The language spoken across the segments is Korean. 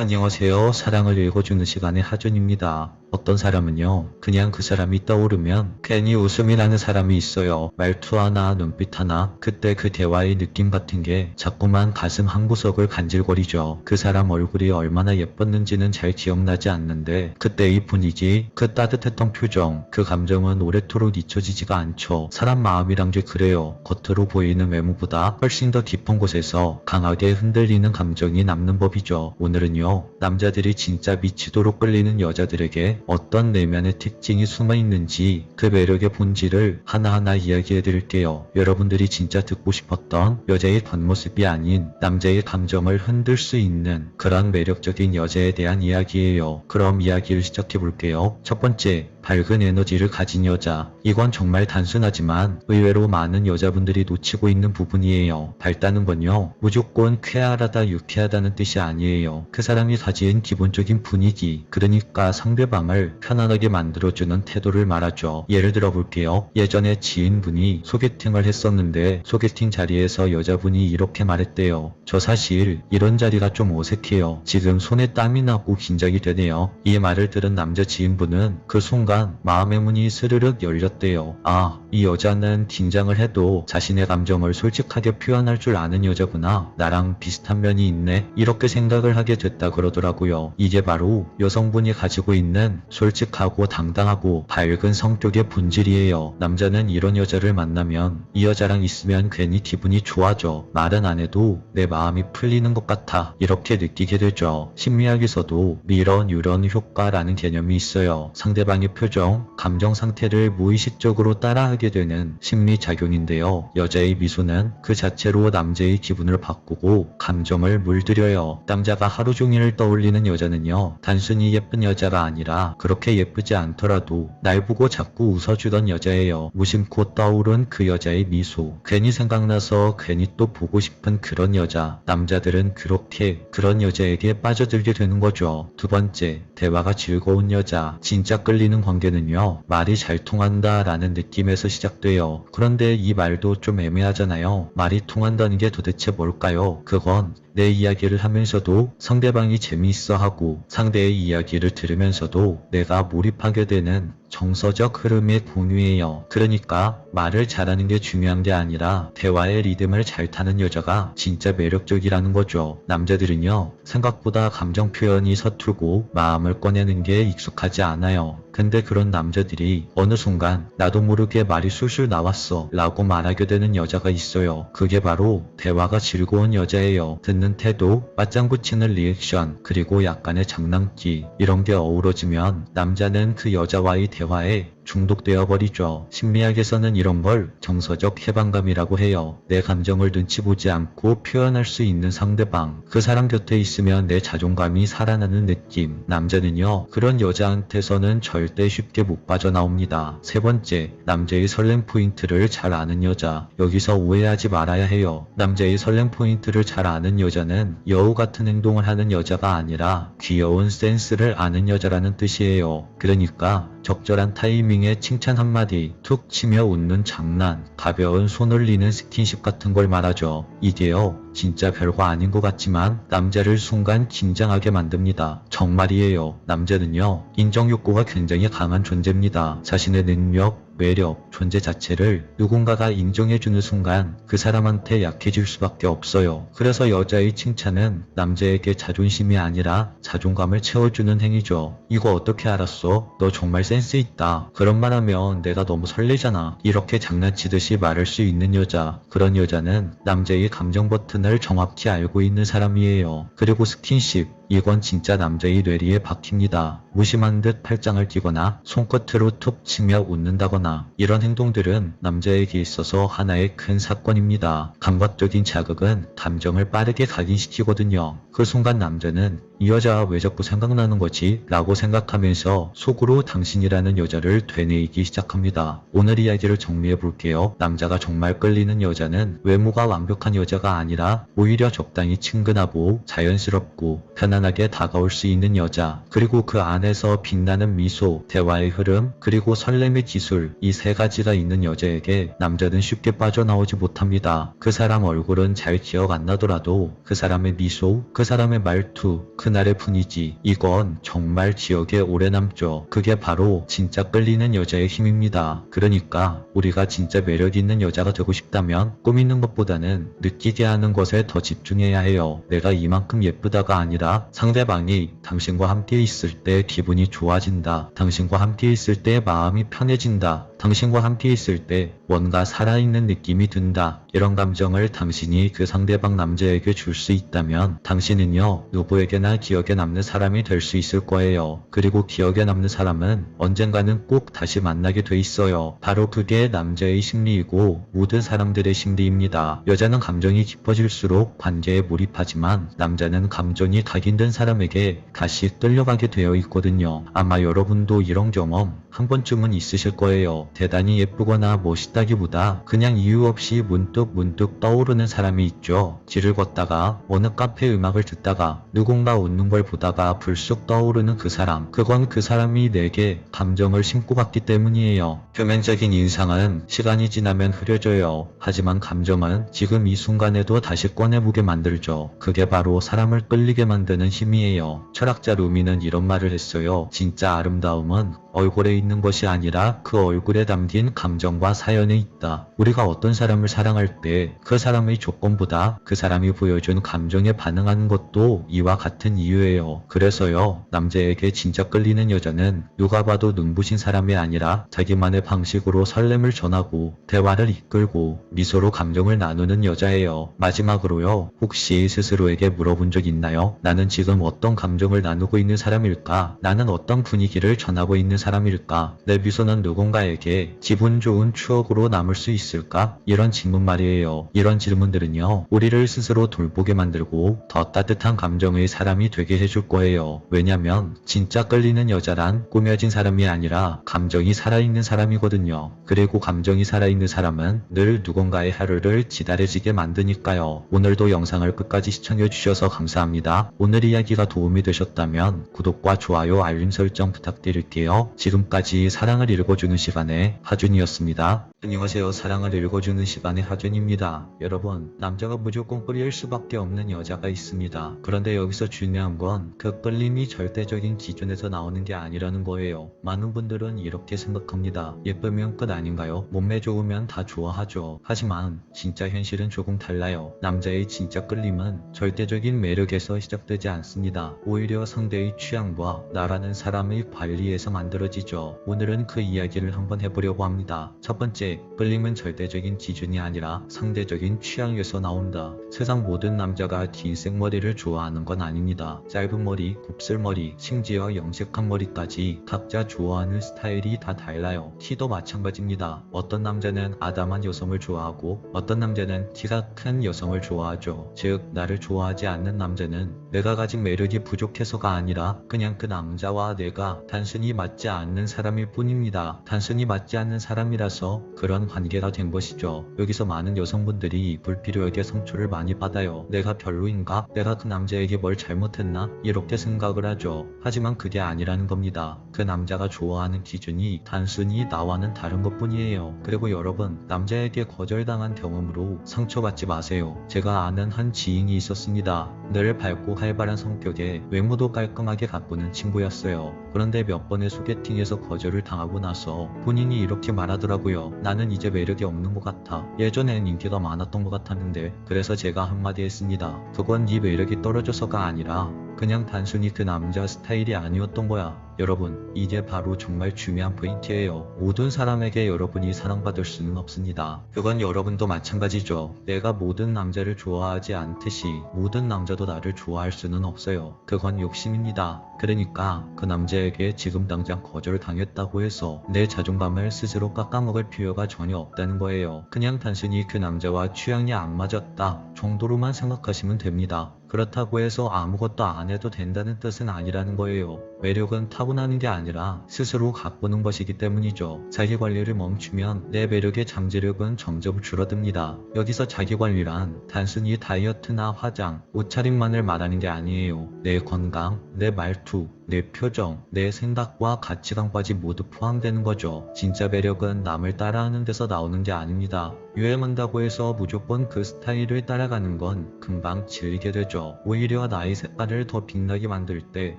안녕하세요. 사랑을 읽어주는 시간의 하준입니다. 어떤 사람은요, 그냥 그 사람이 떠오르면 괜히 웃음이 나는 사람이 있어요. 말투 하나, 눈빛 하나, 그때 그 대화의 느낌 같은 게 자꾸만 가슴 한구석을 간질거리죠. 그 사람 얼굴이 얼마나 예뻤는지는 잘 기억나지 않는데 그때의 분위기, 그 따뜻했던 표정, 그 감정은 오래도록 잊혀지지가 않죠. 사람 마음이란 게 그래요. 겉으로 보이는 외모보다 훨씬 더 깊은 곳에서 강하게 흔들리는 감정이 남는 법이죠. 오늘은요, 남자들이 진짜 미치도록 끌리는 여자들에게 어떤 내면의 특징이 숨어 있는지 그 매력의 본질을 하나하나 이야기해 드릴게요. 여러분들이 진짜 듣고 싶었던 여자의 겉모습이 아닌 남자의 감정을 흔들 수 있는 그런 매력적인 여자에 대한 이야기예요. 그럼 이야기를 시작해 볼게요. 첫 번째, 밝은 에너지를 가진 여자. 이건 정말 단순하지만 의외로 많은 여자분들이 놓치고 있는 부분이에요. 밝다는 건요, 무조건 쾌활하다, 유쾌하다는 뜻이 아니에요. 그 사람이 가진 기본적인 분위기, 그러니까 상대방을 편안하게 만들어주는 태도를 말하죠. 예를 들어 볼게요. 예전에 지인분이 소개팅을 했었는데 소개팅 자리에서 여자분이 이렇게 말했대요. 저 사실 이런 자리가 좀 어색해요. 지금 손에 땀이 나고 긴장이 되네요. 이 말을 들은 남자 지인분은 그 순간 마음의 문이 스르륵 열렸대요. 아, 이 여자는 긴장을 해도 자신의 감정을 솔직하게 표현할 줄 아는 여자구나. 나랑 비슷한 면이 있네. 이렇게 생각을 하게 됐다 그러더라고요. 이게 바로 여성분이 가지고 있는 솔직하고 당당하고 밝은 성격의 본질이에요. 남자는 이런 여자를 만나면 이 여자랑 있으면 괜히 기분이 좋아져. 말은 안 해도 내 마음이 풀리는 것 같아. 이렇게 느끼게 되죠. 심리학에서도 미러 뉴런 효과라는 개념이 있어요. 상대방의 표정, 감정 상태를 무의식적으로 따라하게 되는 심리작용인데요. 여자의 미소는 그 자체로 남자의 기분을 바꾸고 감정을 물들여요. 남자가 하루 종일 떠올리는 여자는요, 단순히 예쁜 여자가 아니라 그렇게 예쁘지 않더라도 날 보고 자꾸 웃어주던 여자예요. 무심코 떠오른 그 여자의 미소, 괜히 생각나서 괜히 또 보고 싶은 그런 여자. 남자들은 그렇게 그런 여자에게 빠져들게 되는 거죠. 두 번째, 대화가 즐거운 여자. 진짜 끌리는 관계는요, 말이 잘 통한다 라는 느낌에서 시작돼요. 그런데 이 말도 좀 애매하잖아요. 말이 통한다는 게 도대체 뭘까요? 그건 내 이야기를 하면서도 상대방이 재미있어하고 상대의 이야기를 들으면서도 내가 몰입하게 되는 정서적 흐름의 공유예요. 그러니까 말을 잘하는 게 중요한 게 아니라 대화의 리듬을 잘 타는 여자가 진짜 매력적이라는 거죠. 남자들은요, 생각보다 감정 표현이 서툴고 마음을 꺼내는 게 익숙하지 않아요. 근데 그런 남자들이 어느 순간 나도 모르게 말이 술술 나왔어 라고 말하게 되는 여자가 있어요. 그게 바로 대화가 즐거운 여자예요. 듣는 태도, 맞장구 치는 리액션, 그리고 약간의 장난기, 이런 게 어우러지면 남자는 그 여자와의 대화에 중독되어 버리죠. 심리학에서는 이런 걸 정서적 해방감이라고 해요. 내 감정을 눈치 보지 않고 표현할 수 있는 상대방, 그 사람 곁에 있으면 내 자존감이 살아나는 느낌. 남자는요, 그런 여자한테서는 절대 쉽게 못 빠져나옵니다. 세 번째, 남자의 설렘 포인트를 잘 아는 여자. 여기서 오해하지 말아야 해요. 남자의 설렘 포인트를 잘 아는 여자는 여우 같은 행동을 하는 여자가 아니라 귀여운 센스를 아는 여자라는 뜻이에요. 그러니까 적절한 타이밍에 칭찬 한마디, 툭 치며 웃는 장난, 가벼운 손 올리는 스킨십 같은 걸 말하죠. 이게요, 진짜 별거 아닌 것 같지만 남자를 순간 긴장하게 만듭니다. 정말이에요. 남자는요, 인정욕구가 굉장히 강한 존재입니다. 자신의 능력, 매력, 존재 자체를 누군가가 인정해주는 순간 그 사람한테 약해질 수밖에 없어요. 그래서 여자의 칭찬은 남자에게 자존심이 아니라 자존감을 채워주는 행위죠. 이거 어떻게 알았어? 너 정말 센스 있다. 그런 말 하면 내가 너무 설레잖아. 이렇게 장난치듯이 말할 수 있는 여자. 그런 여자는 남자의 감정 버튼을 정확히 알고 있는 사람이에요. 그리고 스킨십, 이건 진짜 남자의 뇌리에 박힙니다. 무심한 듯 팔짱을 끼거나 손끝으로 툭 치며 웃는다거나, 이런 행동들은 남자에게 있어서 하나의 큰 사건입니다. 감각적인 자극은 감정을 빠르게 각인시키거든요. 그 순간 남자는 이 여자 왜 자꾸 생각나는 거지? 라고 생각하면서 속으로 당신이라는 여자를 되뇌이기 시작합니다. 오늘 이야기를 정리해 볼게요. 남자가 정말 끌리는 여자는 외모가 완벽한 여자가 아니라 오히려 적당히 친근하고 자연스럽고 편안한 편안하게 다가올 수 있는 여자, 그리고 그 안에서 빛나는 미소, 대화의 흐름, 그리고 설렘의 기술, 이 세 가지가 있는 여자에게 남자는 쉽게 빠져나오지 못합니다. 그 사람 얼굴은 잘 기억 안 나더라도 그 사람의 미소, 그 사람의 말투, 그날의 분위기, 이건 정말 기억에 오래 남죠. 그게 바로 진짜 끌리는 여자의 힘입니다. 그러니까 우리가 진짜 매력 있는 여자가 되고 싶다면 꾸미는 것보다는 느끼게 하는 것에 더 집중해야 해요. 내가 이만큼 예쁘다가 아니라 상대방이 당신과 함께 있을 때 기분이 좋아진다. 당신과 함께 있을 때 마음이 편해진다. 당신과 함께 있을 때 뭔가 살아있는 느낌이 든다. 이런 감정을 당신이 그 상대방 남자에게 줄 수 있다면 당신은요, 누구에게나 기억에 남는 사람이 될 수 있을 거예요. 그리고 기억에 남는 사람은 언젠가는 꼭 다시 만나게 돼 있어요. 바로 그게 남자의 심리이고 모든 사람들의 심리입니다. 여자는 감정이 깊어질수록 관계에 몰입하지만 남자는 감정이 각인된 사람에게 다시 끌려가게 되어 있거든요. 아마 여러분도 이런 경험 한 번쯤은 있으실 거예요. 대단히 예쁘거나 멋있다기보다 그냥 이유 없이 문득 떠오르는 사람이 있죠. 길을 걷다가 어느 카페 음악을 듣다가 누군가 웃는 걸 보다가 불쑥 떠오르는 그 사람. 그건 그 사람이 내게 감정을 심고 갔기 때문이에요. 표면적인 인상은 시간이 지나면 흐려져요. 하지만 감정은 지금 이 순간에도 다시 꺼내보게 만들죠. 그게 바로 사람을 끌리게 만드는 힘이에요. 철학자 루미는 이런 말을 했어요. 진짜 아름다움은 얼굴에 있는 것이 아니라 그 얼굴에 담긴 감정과 사연에 있다. 우리가 어떤 사람을 사랑할 때 그 사람의 조건보다 그 사람이 보여준 감정에 반응하는 것도 이와 같은 이유예요. 그래서요, 남자에게 진짜 끌리는 여자는 누가 봐도 눈부신 사람이 아니라 자기만의 방식으로 설렘을 전하고 대화를 이끌고 미소로 감정을 나누는 여자예요. 마지막으로요, 혹시 스스로에게 물어본 적 있나요? 나는 지금 어떤 감정을 나누고 있는 사람일까? 나는 어떤 분위기를 전하고 있는 사람일까? 내 미소는 누군가에게 기분 좋은 추억으로 남을 수 있을까? 이런 질문 말이에요. 이런 질문들은요, 우리를 스스로 돌보게 만들고 더 따뜻한 감정의 사람이 되게 해줄 거예요. 왜냐면 진짜 끌리는 여자란 꾸며진 사람이 아니라 감정이 살아있는 사람이거든요. 그리고 감정이 살아있는 사람은 늘 누군가의 하루를 기다려지게 만드니까요. 오늘도 영상을 끝까지 시청해주셔서 감사합니다. 오늘 이야기가 도움이 되셨다면 구독과 좋아요, 알림 설정 부탁드릴게요. 지금까지 사랑을 읽어주는 시간의 하준이었습니다. 안녕하세요. 사랑을 읽어주는 시간의 하준입니다. 여러분, 남자가 무조건 끌릴 수밖에 없는 여자가 있습니다. 그런데 여기서 중요한 건 그 끌림이 절대적인 기준에서 나오는 게 아니라는 거예요. 많은 분들은 이렇게 생각합니다. 예쁘면 끝 아닌가요? 몸매 좋으면 다 좋아하죠. 하지만 진짜 현실은 조금 달라요. 남자의 진짜 끌림은 절대적인 매력에서 시작되지 않습니다. 오히려 상대의 취향과 나라는 사람의 관리에서 만들어지죠. 오늘은 그 이야기를 한번 해보려고 합니다. 첫 번째, 끌림은 절대적인 기준이 아니라 상대적인 취향에서 나온다. 세상 모든 남자가 긴 생머리를 좋아하는 건 아닙니다. 짧은 머리, 곱슬머리, 심지어 염색한 머리까지 각자 좋아하는 스타일이 다 달라요. 키도 마찬가지입니다. 어떤 남자는 아담한 여성을 좋아하고 어떤 남자는 키가 큰 여성을 좋아하죠. 즉, 나를 좋아하지 않는 남자는 내가 가진 매력이 부족해서가 아니라 그냥 그 남자와 내가 단순히 맞지 않는 사람일 뿐입니다. 단순히 맞지 않는 사람이라서 그런 관계가 된 것이죠. 여기서 많은 여성분들이 불필요하게 상처를 많이 받아요. 내가 별로인가? 내가 그 남자에게 뭘 잘못했나? 이렇게 생각을 하죠. 하지만 그게 아니라는 겁니다. 그 남자가 좋아하는 기준이 단순히 나와는 다른 것 뿐이에요. 그리고 여러분, 남자에게 거절당한 경험으로 상처받지 마세요. 제가 아는 한 지인이 있었습니다. 늘 밝고 활발한 성격에 외모도 깔끔하게 가꾸는 친구였어요. 그런데 몇 번의 소개팅에서 거절을 당하고 나서 본인이 이렇게 말하더라고요. 나는 이제 매력이 없는 것 같아. 예전엔 인기가 많았던 것 같았는데. 그래서 제가 한마디 했습니다. 그건 네 매력이 떨어져서가 아니라 그냥 단순히 그 남자 스타일이 아니었던 거야. 여러분, 이게 바로 정말 중요한 포인트예요. 모든 사람에게 여러분이 사랑받을 수는 없습니다. 그건 여러분도 마찬가지죠. 내가 모든 남자를 좋아하지 않듯이 모든 남자도 나를 좋아할 수는 없어요. 그건 욕심입니다. 그러니까 그 남자에게 지금 당장 거절당했다고 해서 내 자존감을 스스로 깎아먹을 필요가 전혀 없다는 거예요. 그냥 단순히 그 남자와 취향이 안 맞았다 정도로만 생각하시면 됩니다. 그렇다고 해서 아무것도 안 해도 된다는 뜻은 아니라는 거예요. 매력은 타고나는 게 아니라 스스로 가꾸는 것이기 때문이죠. 자기관리를 멈추면 내 매력의 잠재력은 점점 줄어듭니다. 여기서 자기관리란 단순히 다이어트나 화장, 옷차림만을 말하는 게 아니에요. 내 건강, 내 말투, 내 표정, 내 생각과 가치관까지 모두 포함되는 거죠. 진짜 매력은 남을 따라하는 데서 나오는 게 아닙니다. 유행한다고 해서 무조건 그 스타일을 따라가는 건 금방 질리게 되죠. 오히려 나의 색깔을 더 빛나게 만들 때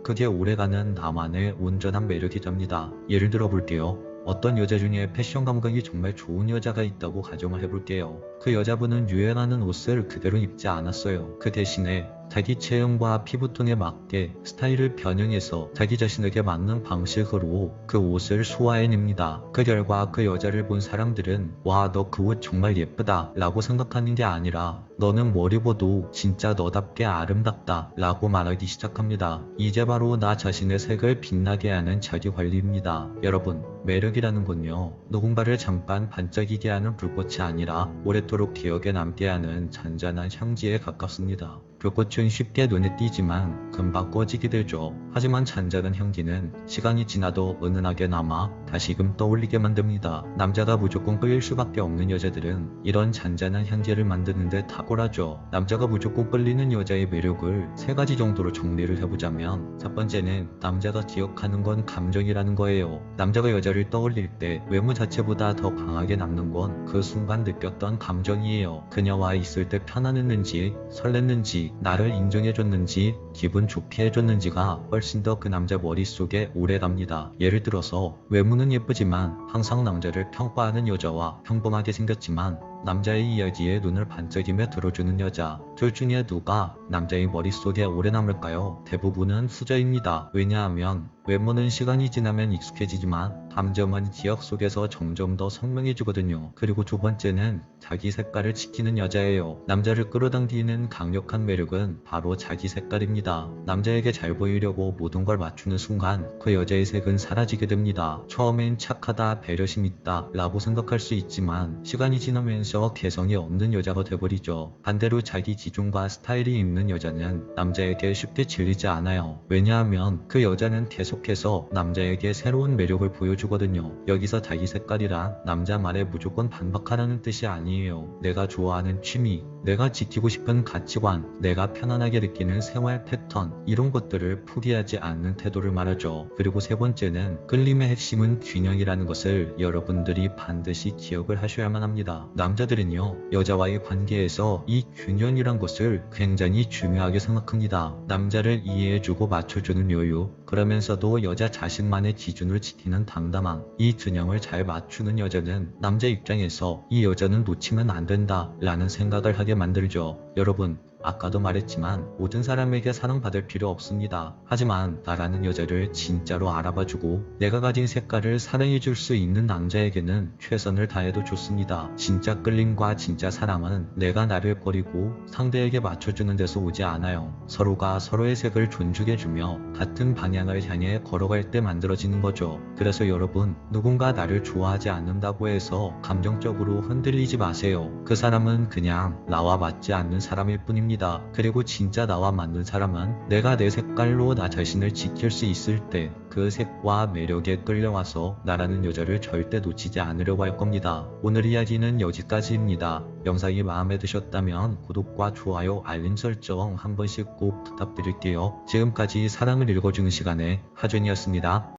그게 오래가는 나만의 온전한 매력이 됩니다. 예를 들어 볼게요. 어떤 여자 중에 패션 감각이 정말 좋은 여자가 있다고 가정을 해볼게요. 그 여자분은 유행하는 옷을 그대로 입지 않았어요. 그 대신에 자기 체형과 피부톤에 맞게 스타일을 변형해서 자기 자신에게 맞는 방식으로 그 옷을 소화해냅니다. 그 결과 그 여자를 본 사람들은 와, 너 그 옷 정말 예쁘다 라고 생각하는 게 아니라 너는 뭘 입어도 진짜 너답게 아름답다 라고 말하기 시작합니다. 이제 바로 나 자신의 색을 빛나게 하는 자기관리입니다. 여러분, 매력이라는 건요, 누군가를 잠깐 반짝이게 하는 불꽃이 아니라 오랫도록 기억에 남게 하는 잔잔한 향기에 가깝습니다. 불꽃은 쉽게 눈에 띄지만 금방 꺼지게 되죠. 하지만 잔잔한 향기는 시간이 지나도 은은하게 남아 다시금 떠올리게 만듭니다. 남자가 무조건 끌릴 수밖에 없는 여자들은 이런 잔잔한 향기를 만드는데 탁월하죠. 남자가 무조건 끌리는 여자의 매력을 세 가지 정도로 정리를 해보자면, 첫 번째는 남자가 기억하는 건 감정이라는 거예요. 남자가 여자를 떠올릴 때 외모 자체보다 더 강하게 남는 건 그 순간 느꼈던 감정이에요. 그녀와 있을 때 편안했는지, 설렜는지, 나를 인정해줬는지, 기분 좋게 해줬는지가 훨씬 더 그 남자 머릿속에 오래 갑니다. 예를 들어서 외모는 예쁘지만 항상 남자를 평가하는 여자와 평범하게 생겼지만 남자의 이야기에 눈을 반짝이며 들어주는 여자, 둘 중에 누가 남자의 머릿속에 오래 남을까요? 대부분은 후자입니다. 왜냐하면 외모는 시간이 지나면 익숙해지지만 감정은 기억 속에서 점점 더 선명해지거든요. 그리고 두 번째는 자기 색깔을 지키는 여자예요. 남자를 끌어당기는 강력한 매력은 바로 자기 색깔입니다. 남자에게 잘 보이려고 모든 걸 맞추는 순간 그 여자의 색은 사라지게 됩니다. 처음엔 착하다, 배려심 있다 라고 생각할 수 있지만 시간이 지나면서 개성이 없는 여자가 돼버리죠. 반대로 자기 기준과 스타일이 있는 여자는 남자에게 쉽게 질리지 않아요. 왜냐하면 그 여자는 계속해서 남자에게 새로운 매력을 보여주거든요. 여기서 자기 색깔이란 남자 말에 무조건 반박하라는 뜻이 아니에요. 내가 좋아하는 취미, 내가 지키고 싶은 가치관, 내가 편안하게 느끼는 생활 패턴, 이런 것들을 포기하지 않는 태도를 말하죠. 그리고 세 번째는 끌림의 핵심은 균형이라는 것을 여러분들이 반드시 기억을 하셔야만 합니다. 남자들은요, 여자와의 관계에서 이 균형이란 것을 굉장히 중요하게 생각합니다. 남자를 이해해주고 맞춰주는 여유, 그러면서도 여자 자신만의 기준을 지키는 당당함, 이 균형을 잘 맞추는 여자는 남자 입장에서 이 여자는 놓치면 안 된다 라는 생각을 하게 만들죠. 여러분, 아까도 말했지만 모든 사람에게 사랑받을 필요 없습니다. 하지만 나라는 여자를 진짜로 알아봐주고 내가 가진 색깔을 사랑해줄 수 있는 남자에게는 최선을 다해도 좋습니다. 진짜 끌림과 진짜 사랑은 내가 나를 버리고 상대에게 맞춰주는 데서 오지 않아요. 서로가 서로의 색을 존중해주며 같은 방향을 향해 걸어갈 때 만들어지는 거죠. 그래서 여러분, 누군가 나를 좋아하지 않는다고 해서 감정적으로 흔들리지 마세요. 그 사람은 그냥 나와 맞지 않는 사람일 뿐입니다. 그리고 진짜 나와 맞는 사람은 내가 내 색깔로 나 자신을 지킬 수 있을 때 그 색과 매력에 끌려와서 나라는 여자를 절대 놓치지 않으려고 할 겁니다. 오늘 이야기는 여기까지입니다. 영상이 마음에 드셨다면 구독과 좋아요, 알림 설정 한 번씩 꼭 부탁드릴게요. 지금까지 사랑을 읽어주는 시간의 하준이었습니다.